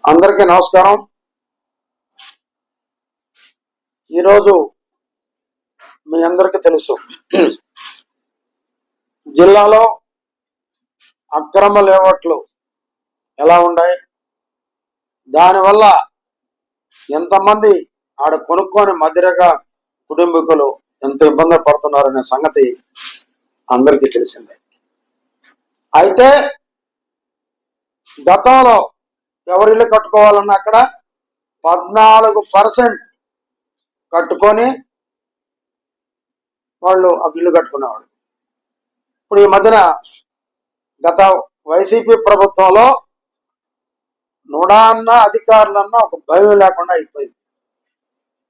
అందరికీ నమస్కారం. ఈరోజు మీ అందరికీ తెలుసు, జిల్లాలో అక్రమ లేఅవుట్లు ఎలా ఉన్నాయి, దానివల్ల ఎంతమంది ఆడ కొనుక్కొని మధ్యరక కుటుంబీకులు ఎంత ఇబ్బంది పడుతున్నారనే సంగతి అందరికీ తెలిసిందే. అయితే గతంలో ఎవరిల్లు కట్టుకోవాలన్నా అక్కడ 14% కట్టుకొని వాళ్ళు ఆ ఇల్లు కట్టుకునేవాళ్ళు. ఇప్పుడు ఈ మధ్యన గత వైసీపీ ప్రభుత్వంలో నుడాన్న అధికారులన్నా ఒక భయం లేకుండా అయిపోయింది,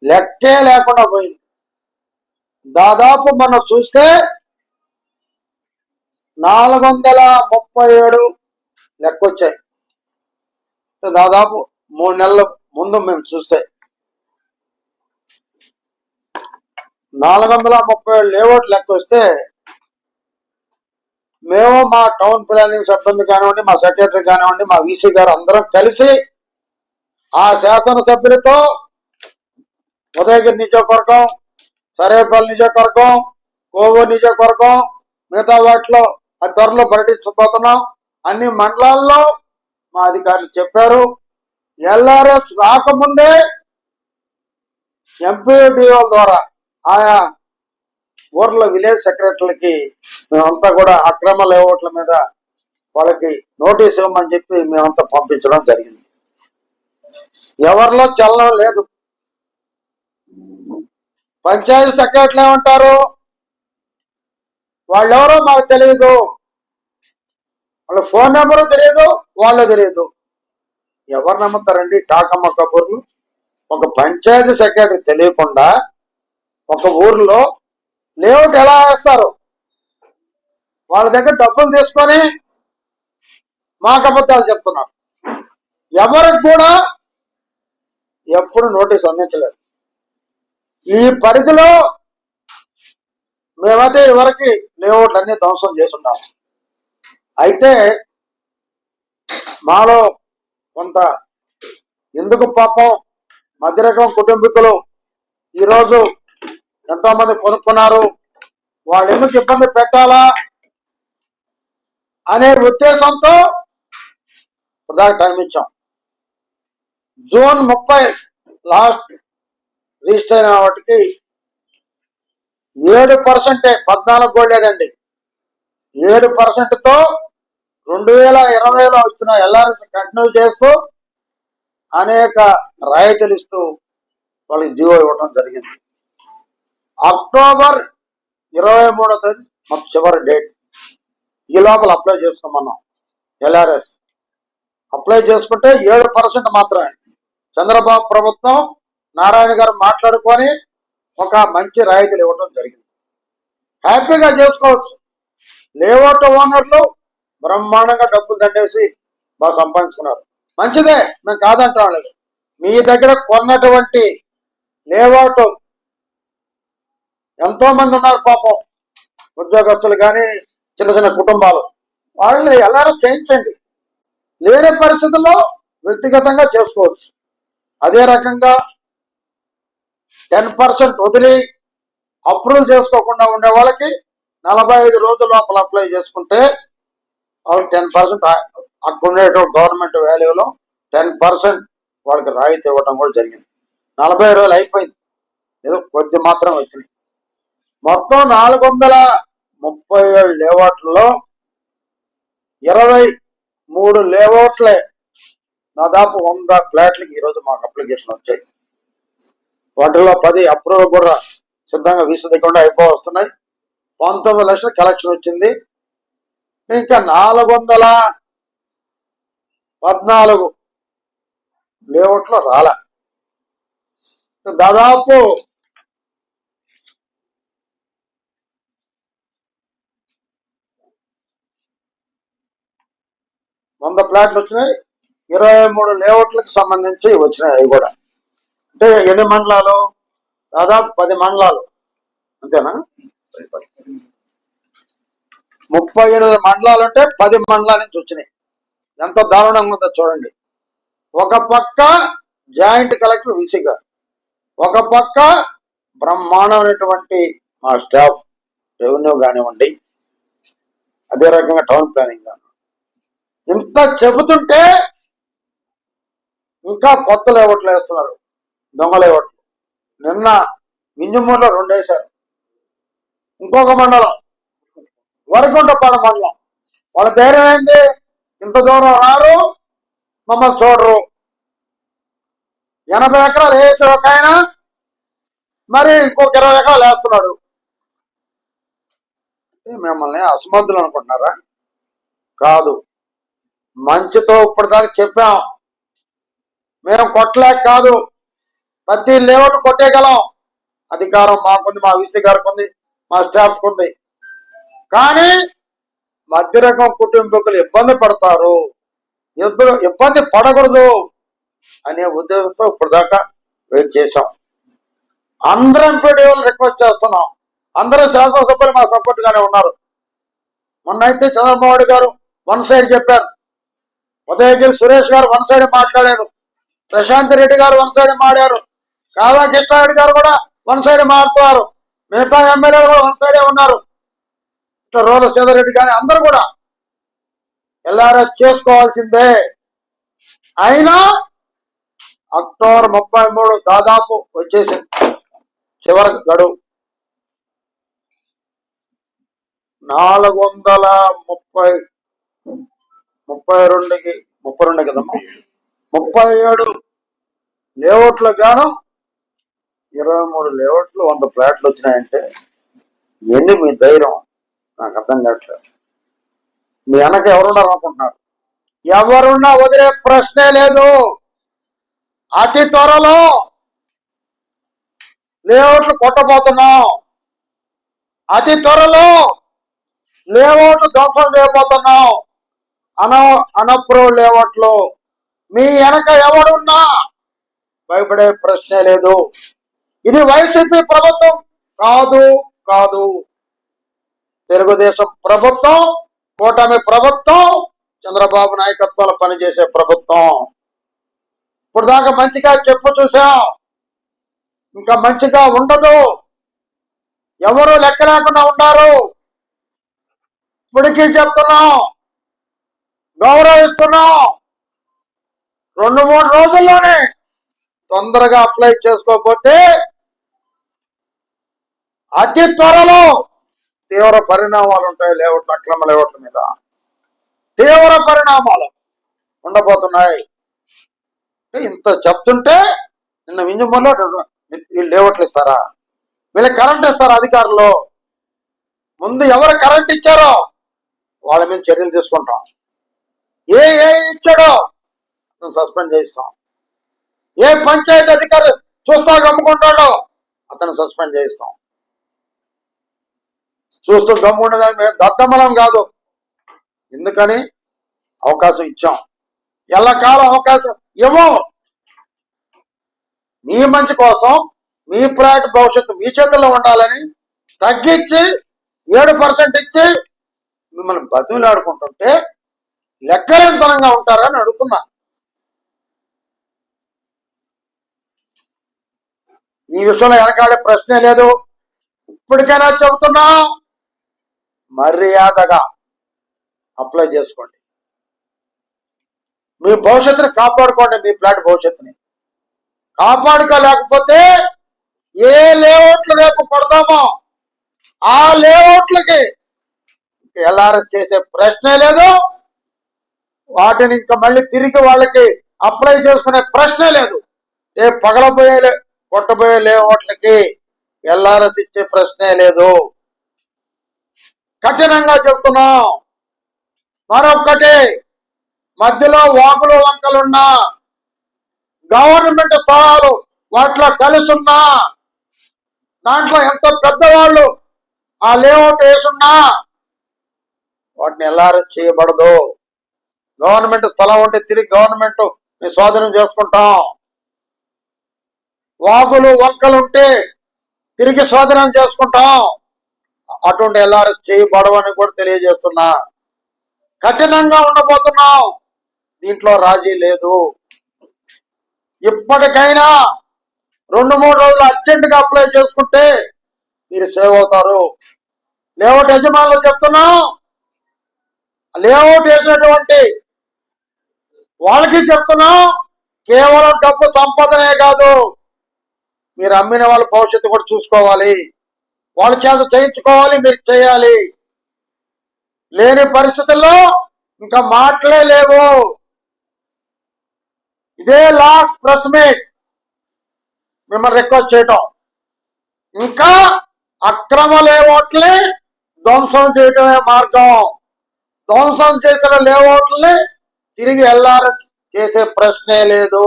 లెక్కే లేకుండా పోయింది. దాదాపు మనం చూస్తే 437 లెక్కొచ్చాయి. దాదాపు 3 నెలల ముందు మేము చూస్తే 437 లేఅవుట్ లెక్క వస్తే, మేము మా టౌన్ ప్లానింగ్ సిబ్బంది కానివ్వండి, మా సెక్రటరీ కానివ్వండి, మా వీసీ గారు అందరం కలిసి ఆ శాసనసభ్యులతో ఉదయగిరి నియోజకవర్గం, సరేపల్లి నియోజకవర్గం, కోవూరు నియోజకవర్గం, మిగతా వాటిలో ఆ త్వరలో పర్యటించబోతున్నాం. అన్ని మండలాల్లో మా అధికారులు చెప్పారు. ఎల్ఆర్ఎస్ రాకముందే ఎంపీడీఓ ద్వారా ఆయా ఊర్ల విలేజ్ సెక్రటరీలకి మేమంతా కూడా అక్రమ లేఅవుట్ల మీద వాళ్ళకి నోటీస్ ఇవ్వమని చెప్పి మేమంతా పంపించడం జరిగింది. ఎవరిలో చలనం లేదు. పంచాయతీ సెక్రటరీలు ఏమంటారు, వాళ్ళెవరో మాకు తెలియదు, వాళ్ళ ఫోన్ నెంబరు తెలియదు, వాళ్ళు తెలియదు. ఎవరు నమ్ముతారండి కాకమ్మ కబూర్లు? ఒక పంచాయతీ సెక్రటరీ తెలియకుండా ఒక ఊర్లో లేఅవుట్ ఎలా వేస్తారు? వాళ్ళ దగ్గర డబ్బులు తీసుకొని మాకు అబద్ధాలు చెప్తున్నారు. ఎవరికి కూడా ఎప్పుడు నోటీస్ అందించలేదు. ఈ పరిధిలో మేమైతే ఎవరికి లేఅవుట్లన్నీ ధ్వంసం చేస్తున్నాము. అయితే మాలో కొంత ఎందుకు పాపం మధ్యరకం కుటుంబీకులు ఈరోజు ఎంతో మంది కొనుక్కున్నారు, వాళ్ళు ఎందుకు ఇబ్బంది పెట్టాలా అనే ఉద్దేశంతో ప్రధాన టైం ఇచ్చాం. జూన్ 30 లాస్ట్ రిజిస్టర్ అయిన వాటికి 7%, 14 కూడా లేదండి, 7%తో 2020లో వచ్చిన ఎల్ఆర్ఎస్ కంటిన్యూ చేస్తూ అనేక రాయితీలు ఇస్తూ వాళ్ళకి జీవో ఇవ్వడం జరిగింది. అక్టోబర్ 23వ తేదీ మాకు చివరి డేట్. ఈ లోపల అప్లై చేసుకోమన్నాం. ఎల్ఆర్ఎస్ అప్లై చేసుకుంటే 7% మాత్రమే. చంద్రబాబు ప్రభుత్వం నారాయణ గారు మాట్లాడుకొని ఒక మంచి రాయితీలు ఇవ్వడం జరిగింది. హ్యాపీగా చేసుకోవచ్చు. లేఅవుట్ ఓనర్లు బ్రహ్మాండంగా డబ్బులు దండేసి బాగా సంపాదించుకున్నారు. మంచిదే, మేము కాదంటాం లేదు. మీ దగ్గర కొన్నటువంటి లేఅవుట్ ఎంతో మంది ఉన్నారు పాపం, ఉద్యోగస్తులు కానీ చిన్న చిన్న కుటుంబాలు, వాళ్ళని ఎలారో చేయించండి. లేని పరిస్థితుల్లో వ్యక్తిగతంగా చేసుకోవచ్చు. అదే రకంగా 10% వదిలి అప్రూవల్ చేసుకోకుండా ఉండే వాళ్ళకి 45 రోజుల లోపల అప్లై చేసుకుంటే వాళ్ళకి 10% అక్కడ ఉండేటువంటి గవర్నమెంట్ వాల్యూలో 10% వాళ్ళకి రాయితీ ఇవ్వడం కూడా జరిగింది. 40 రోజులు అయిపోయింది, ఏదో కొద్ది మాత్రం వచ్చినాయి. మొత్తం 437 లేఅవుట్లలో 23 లేఅవుట్లే దాదాపు 100 ఫ్లాట్లకి ఈరోజు మాకు అప్లికేషన్ వచ్చాయి. వాటిలో 10 అప్రూవల్ కూడా సిద్ధంగా వీసదకుండా అయిపోవస్తున్నాయి. 19 లక్షల కలెక్షన్ వచ్చింది. ఇంకా 414 లేఅవుట్లో రాలే. దాదాపు 100 ఫ్లాట్లు వచ్చినాయి. 23 లేఅవుట్లకు సంబంధించి వచ్చినాయి. అవి కూడా అంటే ఎన్ని మండలాలు? దాదాపు 10 మండలాలు, అంతేనా? 38 మండలాలు అంటే 10 మండలాల నుంచి వచ్చినాయి. ఎంత దారుణంగా ఉందో చూడండి. ఒక పక్క జాయింట్ కలెక్టర్ విసి గారు, ఒక పక్క బ్రహ్మాండమైనటువంటి మా స్టాఫ్, రెవెన్యూ కానివ్వండి, అదే రకంగా టౌన్ ప్లానింగ్ కానివ్వండి. ఇంత చెబుతుంటే ఇంకా కొత్త లేఅవుట్లు వేస్తున్నారు, దొంగ లేఅవుట్లు. నిన్న వింజమూరులో 2 వేశారు. ఇంకొక మండలం వరకుంటపాడ మండలం, వాళ్ళ ధైర్యం ఏంది? ఇంత దూరం రారు, మమ్మల్ని చూడరు. 80 ఎకరాలు వేసే ఒక ఆయన మరి ఇంకొక 20 ఎకరాలు వేస్తున్నాడు. మిమ్మల్ని అసమర్థులు అనుకుంటున్నారా? కాదు, మంచితో ఇప్పటిదాకా చెప్పాం. మేము కొట్టలేక కాదు, ప్రతి లేఅవుట్ కొట్టేయగలం. అధికారం మాకుంది, మా విసి గారికి ఉంది, మా స్టాఫ్ ఉంది. కానీ మధ్యరకం కుటుంబీకులు ఇబ్బంది పడతారు, ఇబ్బంది పడకూడదు అనే ఉద్దేశంతో ఇప్పటిదాకా వెయిట్ చేశాం. అందరం ఎంపీడీఓలు రిక్వెస్ట్ చేస్తున్నాం. అందరూ శాసనసభ్యులు మా సపోర్ట్ గానే ఉన్నారు. మొన్నైతే చంద్రబాబు నాయుడు గారు 1 సైడ్ చెప్పారు, ఉదయగిరి సురేష్ గారు 1 సైడ్ మాట్లాడారు, ప్రశాంత్ రెడ్డి గారు 1 సైడ్ మాట్లాడారు, కావా కృష్ణారెడ్డి గారు కూడా 1 సైడ్ మాట్లాడుతున్నారు. మిగతా ఎమ్మెల్యేలు కూడా 1 సైడే ఉన్నారు. ఇట్లా రోల సీతారెడ్డి కానీ అందరూ కూడా ఎల్ఆర్ఎస్ చేసుకోవాల్సిందే. అయినా అక్టోబర్ 33 దాదాపు వచ్చేసింది, చివరి గడువు. 432 కదమ్మా, 37 లేఅవుట్లు గాను 23 లేఅవుట్లు 100 ఫ్లాట్లు వచ్చినాయంటే ఎన్ని మీ ధైర్యం? నాకు అర్థం కావట్లేదు. మీ వెనక ఎవరున్నారు అనుకుంటున్నారు? ఎవరున్నా వదిలే ప్రశ్నే లేదు. అతి త్వరలో లేఅవుట్లు కొట్టబోతున్నాం, అతి త్వరలో లేఅవుట్లు ధ్వంసం చేయబోతున్నాం. అనప్రూవ్ లేఅవుట్లు. మీ వెనక ఎవడున్నా భయపడే ప్రశ్నే లేదు. ఇది వైసీపీ ప్రభుత్వం కాదు, కాదు, తెలుగుదేశం ప్రభుత్వం, కూటమి ప్రభుత్వం, చంద్రబాబు నాయకత్వంలో పనిచేసే ప్రభుత్వం. ఇప్పుడు దాకా మంచిగా చెప్పు చూసాం, ఇంకా మంచిగా ఉండదు. ఎవరు లెక్క లేకుండా ఉన్నారు. ఇప్పటికీ చెప్తున్నాం, గౌరవిస్తున్నాం. 2-3 రోజుల్లోనే తొందరగా అప్లై చేసుకోకపోతే అతి త్వరలో తీవ్ర పరిణామాలు ఉంటాయి. లేఅవుట్, అక్రమ లేఅవుట్ల మీద తీవ్ర పరిణామాలు ఉండబోతున్నాయి. ఇంత చెప్తుంటే నిన్న వింజమూరులో వీళ్ళు లేఅవుట్లు ఇస్తారా? వీళ్ళకి కరెంట్ ఇస్తారా అధికారులు? ముందు ఎవరు కరెంట్ ఇచ్చారో వాళ్ళ మీద చర్యలు తీసుకుంటాం. ఏ ఇచ్చాడో అతను సస్పెండ్ చేయిస్తాం. ఏ పంచాయతీ అధికారి చూస్తా గమ్ముకుంటాడో అతను సస్పెండ్ చేయిస్తాం. చూస్తూ గమ్ముకుండేదాన్ని మేము దద్దమలం కాదు. ఎందుకని అవకాశం ఇచ్చాం, ఎల్లకాలం అవకాశం ఇవ్వం. మీ మంచి కోసం, మీ ప్రైవేట్ భవిష్యత్తు మీ చేతుల్లో ఉండాలని తగ్గించి 7% ఇచ్చి మిమ్మల్ని బతులాడుకుంటుంటే లెక్కలేనితనంగా ఉంటారని అడుగుతున్నా. ఈ విషయంలో వెనకాడే ప్రశ్నే లేదు. ఇప్పటికైనా చెబుతున్నా, మర్యాదగా అప్లై చేసుకోండి. మీ భవిష్యత్తుని కాపాడుకోండి. మీ ఫ్లాట్ భవిష్యత్తుని కాపాడుకోలేకపోతే ఏ లేఅవుట్లు రేపు పడతామో ఆ లేఅవుట్లకి ఎల్ఆర్ఎస్ చేసే ప్రశ్నే లేదు. వాటిని ఇంకా మళ్ళీ తిరిగి వాళ్ళకి అప్లై చేసుకునే ప్రశ్నే లేదు. రేపు పగలబోయే కొట్టబోయే లేఅవుట్లకి ఎల్ఆర్ఎస్ ఇచ్చే ప్రశ్నే లేదు. కఠినంగా చెప్తున్నాం. మరొక్కటి, మధ్యలో వాగులు వంకలున్నా, గవర్నమెంట్ స్థలాలు వాటిలో కలిసున్నా, దాంట్లో ఎంత పెద్దవాళ్ళు ఆ లేఅవుట్ వేసున్నా వాటిని ఎల్ఆర్ఎస్ చేయబడదు. గవర్నమెంట్ స్థలం ఉంటే తిరిగి గవర్నమెంట్ మీ స్వాధీనం చేసుకుంటాం. వాగులు వంకలుంటే తిరిగి స్వాధీనం చేసుకుంటాం. అటువంటి ఎల్ఆర్ఎస్ చేయబడవని కూడా తెలియజేస్తున్నా. కఠినంగా ఉండబోతున్నాం, దీంట్లో రాజీ లేదు. ఇప్పటికైనా 2-3 రోజులు అర్జెంట్ గా అప్లై చేసుకుంటే మీరు సేవ్ అవుతారు. లేఅవుట్ యజమానులు చెప్తున్నాం, లేఅవుట్ వేసినటువంటి వాళ్ళకి చెప్తున్నాం, కేవలం డబ్బు సంపాదనే కాదు, మీరు అమ్మిన వాళ్ళ భవిష్యత్తు కూడా చూసుకోవాలి, వాళ్ళ చేత చేయించుకోవాలి, మీరు చేయాలి. లేని పరిస్థితుల్లో ఇంకా మాటలే లేవు. ఇదే లాస్ట్ ప్రెస్ మీట్ మిమ్మల్ని రిక్వెస్ట్ చేయటం, ఇంకా అక్రమ లేఅవుట్లని ధ్వంసం చేయటమే మార్గం. ధ్వంసం చేసిన లేఅవుట్లని తిరిగి ఎల్ఆర్ఎస్ చేసే ప్రశ్నే లేదు.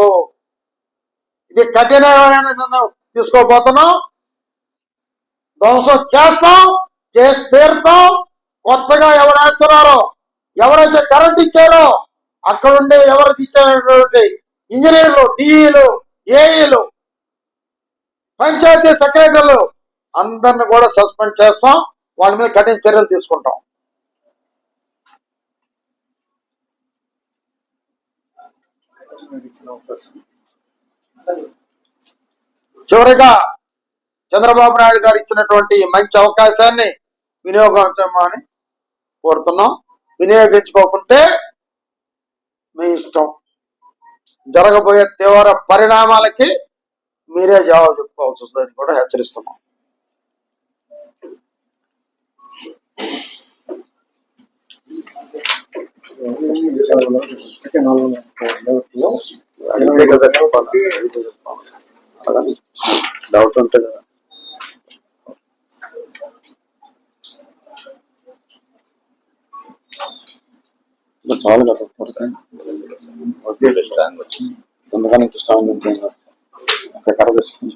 ఇది కఠినమైన నిర్ణయం తీసుకోబోతున్నాం. ధ్వంసం చేస్తాం, చేసి తీరుతాం. కొత్తగా ఎవరేస్తున్నారో, ఎవరైతే కరెంట్ ఇచ్చారో అక్కడుండే ఎవరికి ఇచ్చినటువంటి ఇంజనీర్లు, డిఈలు, ఏఈలు, పంచాయతీ సెక్రటరీలు అందరిని కూడా సస్పెండ్ చేస్తాం. వాళ్ళ మీద కఠిన చర్యలు తీసుకుంటాం. చివరిగా చంద్రబాబు నాయుడు గారు ఇచ్చినటువంటి మంచి అవకాశాన్ని వినియోగించమని కోరుతున్నాం. వినియోగించుకోకుంటే మీ ఇష్టం. జరగబోయే తీవ్ర పరిణామాలకి మీరే జవాబు చెప్పుకోవాల్సి వస్తుందని కూడా హెచ్చరిస్తున్నాం. డౌట్ ఉంటుంది కదా. చాలు కదా, అందుకని స్ట్రాంగ్ ఉంటుంది. కర్ర తీసుకుంది